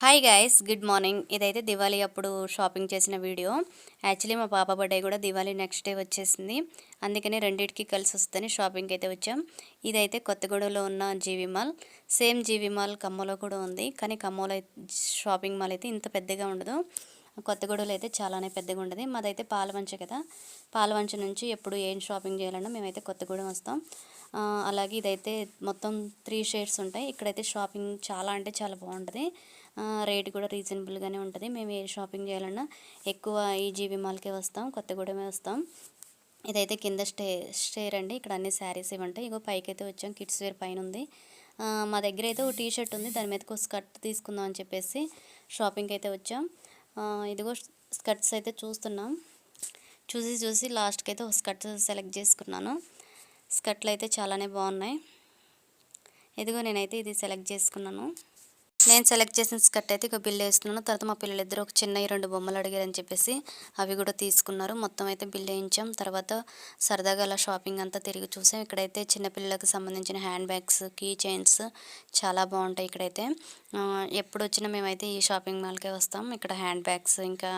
Hi guys, good morning. ఇదైతే దివాళీ అప్పుడు shopping చేసిన వీడియో. యాక్చువల్లీ మా పాప బర్త్డే కూడా దివాళీ నెక్స్ట్ డే వచ్చేసింది. అందుకని రెండింటికి కలిసి వస్తుందని షాపింగ్కి అయితే వచ్చాం. ఇదైతే కొత్తగూడలో ఉన్న జీవి మాల్. సేమ్ జీవి మాల్ ఖమ్మంలో కూడా ఉంది, కానీ ఖమ్మంలో షాపింగ్ మాల్ అయితే ఇంత పెద్దగా ఉండదు. కొత్తగూడలో అయితే చాలానే పెద్దగా ఉండదు. మాదైతే పాలవంచ కదా, పాలవంచ నుంచి ఎప్పుడు ఏం షాపింగ్ చేయాలన్నా మేమైతే కొత్తగూడెం వస్తాం. అలాగే ఇదైతే మొత్తం 3 షేడ్స్ ఉంటాయి. ఇక్కడైతే షాపింగ్ చాలా అంటే చాలా బాగుంటుంది. రేట్ కూడా రీజనబుల్గానే ఉంటుంది. మేము ఏ షాపింగ్ చేయాలన్నా ఎక్కువ ఈ జీవి మాల్కే వస్తాం, కొత్తగూడెమే వస్తాం. ఇదైతే కింద స్టేర్ అండి. ఇక్కడ అన్ని శారీస్ ఇవ్వంటాయి. ఇగో పైకి అయితే వచ్చాం, కిడ్స్ వేర్ పైన ఉంది. మా దగ్గర అయితే ఒక టీ షర్ట్ ఉంది, దాని మీదకి ఒక స్కర్ట్ తీసుకుందాం అని చెప్పేసి షాపింగ్కి అయితే వచ్చాం. ఇదిగో స్కర్ట్స్ అయితే చూస్తున్నాం. చూసి లాస్ట్కి అయితే ఒక స్కర్ట్ సెలెక్ట్ చేసుకున్నాను. స్కర్ట్లు అయితే చాలానే బాగున్నాయి. ఇదిగో నేనైతే ఇది సెలెక్ట్ చేసుకున్నాను. నేను సెలెక్ట్ చేసిన స్కర్ట్ అయితే ఇక బిల్ వేస్తున్నాను. తర్వాత మా పిల్లలిద్దరూ ఒక చిన్నవి 2 బొమ్మలు అడిగారని చెప్పేసి అవి కూడా తీసుకున్నారు. మొత్తం అయితే బిల్ వేయించాం. తర్వాత సరదాగా అలా షాపింగ్ అంతా తిరిగి చూసాం. ఇక్కడైతే చిన్నపిల్లలకు సంబంధించిన హ్యాండ్ బ్యాగ్స్, కీ చైన్స్ చాలా బాగుంటాయి. ఇక్కడైతే ఎప్పుడు వచ్చినా మేమైతే ఈ షాపింగ్ మాల్కే వస్తాం. ఇక్కడ హ్యాండ్ బ్యాగ్స్ ఇంకా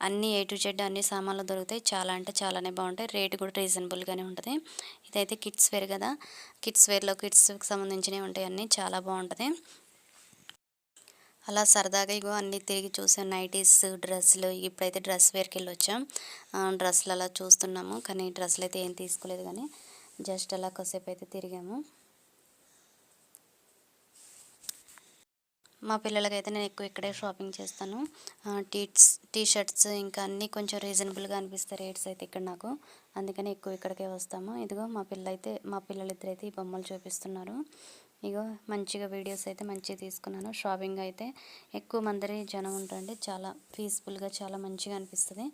అన్ని A to Z అన్ని సామాన్లు దొరుకుతాయి. చాలా అంటే చాలానే బాగుంటాయి. రేట్ కూడా రీజనబుల్గానే ఉంటుంది. ఇదైతే కిడ్స్ వేర్ కదా, కిడ్స్ వేర్లో కిడ్స్కి సంబంధించినవి ఉంటాయి. అన్నీ చాలా బాగుంటుంది. అలా సరదాగా ఇగో అన్నీ తిరిగి చూసాం. నైటీస్, డ్రెస్సులు. ఇప్పుడైతే డ్రెస్ వేర్కి వెళ్ళి వచ్చాం. డ్రెస్సులు అలా చూస్తున్నాము, కానీ డ్రెస్సులు అయితే ఏం తీసుకోలేదు, కానీ జస్ట్ అలా కొద్దిసేపు అయితే తిరిగాము. మా పిల్లలకైతే నేను ఎక్కువ ఇక్కడే షాపింగ్ చేస్తాను. టీ షర్ట్స్ ఇంకా అన్నీ కొంచెం రీజనబుల్గా అనిపిస్తాయి రేట్స్ అయితే ఇక్కడ నాకు. అందుకని ఎక్కువ ఇక్కడికే వస్తాము. ఇదిగో మా పిల్లలిద్దరైతే ఈ బొమ్మలు చూపిస్తున్నారు. ఇగో మంచిగా వీడియోస్ అయితే మంచిగా తీసుకున్నాను. షాపింగ్ అయితే ఎక్కువ మంది జనం ఉంటారండి, చాలా పీస్ఫుల్గా చాలా మంచిగా అనిపిస్తుంది.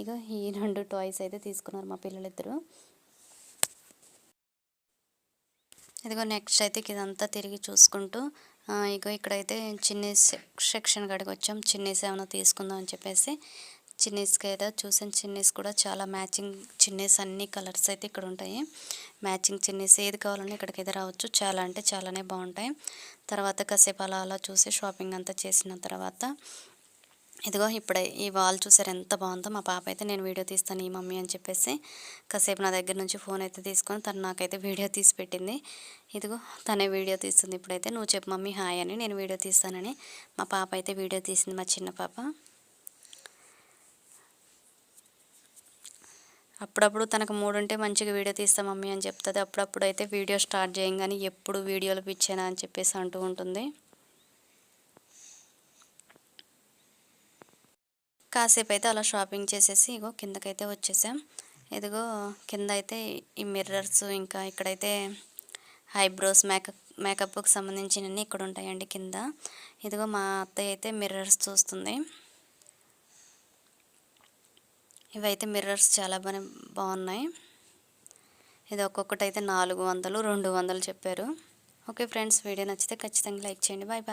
ఇగో ఈ 2 టాయ్స్ అయితే తీసుకున్నారు మా పిల్లలిద్దరు. ఇదిగో నెక్స్ట్ అయితే ఇదంతా తిరిగి చూసుకుంటూ ఇగో ఇక్కడైతే చిన్నీస్ సెక్షన్ కాడికి వచ్చాం. చిన్నీస్ ఏమైనా తీసుకుందాం అని చెప్పేసి చిన్నీస్కి అయితే చూసాను. చిన్నీస్ కూడా చాలా మ్యాచింగ్ చిన్నీస్, అన్ని కలర్స్ అయితే ఇక్కడ ఉంటాయి. మ్యాచింగ్ చిన్నీస్ ఏది కావాలన్నా ఇక్కడికైతే రావచ్చు. చాలా అంటే చాలానే బాగుంటాయి. తర్వాత కాసేపు అలా చూసి షాపింగ్ అంతా చేసిన తర్వాత ఇదిగో ఇప్పుడే ఈ వాల్ చూసారు ఎంత బాగుందో. మా పాప అయితే నేను వీడియో తీస్తాను ఈ మమ్మీ అని చెప్పేసి కాసేపు నా దగ్గర నుంచి ఫోన్ అయితే తీసుకొని తను నాకైతే వీడియో తీసి పెట్టింది. ఇదిగో తనే వీడియో తీస్తుంది. ఇప్పుడైతే నువ్వు చెప్పు మమ్మీ హాయ్ అని, నేను వీడియో తీస్తానని మా పాప అయితే వీడియో తీసింది, మా చిన్న పాప. అప్పుడప్పుడు తనకు మూడు ఉంటే మంచిగా వీడియో తీస్తా మమ్మీ అని చెప్తుంది. అప్పుడప్పుడు అయితే వీడియో స్టార్ట్ చేయంగానే ఎప్పుడు వీడియోలు పిచ్చేనా అని చెప్పేసి అంటూ ఉంటుంది. కాసేపు అయితే అలా షాపింగ్ చేసేసి ఇగో కిందకైతే వచ్చేసాం. ఇదిగో కింద అయితే ఈ మిర్రర్స్, ఇంకా ఇక్కడైతే ఐబ్రోస్, మేకప్కి సంబంధించినవి ఇక్కడ ఉంటాయండి కింద. ఇదిగో మా అత్తయ్య అయితే మిర్రర్స్ చూస్తుంది. ఇవైతే మిర్రర్స్ చాలా బాగున్నాయి. ఇది ఒక్కొక్కటి అయితే 400, 200 చెప్పారు. ఓకే ఫ్రెండ్స్, వీడియో నచ్చితే ఖచ్చితంగా లైక్ చేయండి. Bye bye.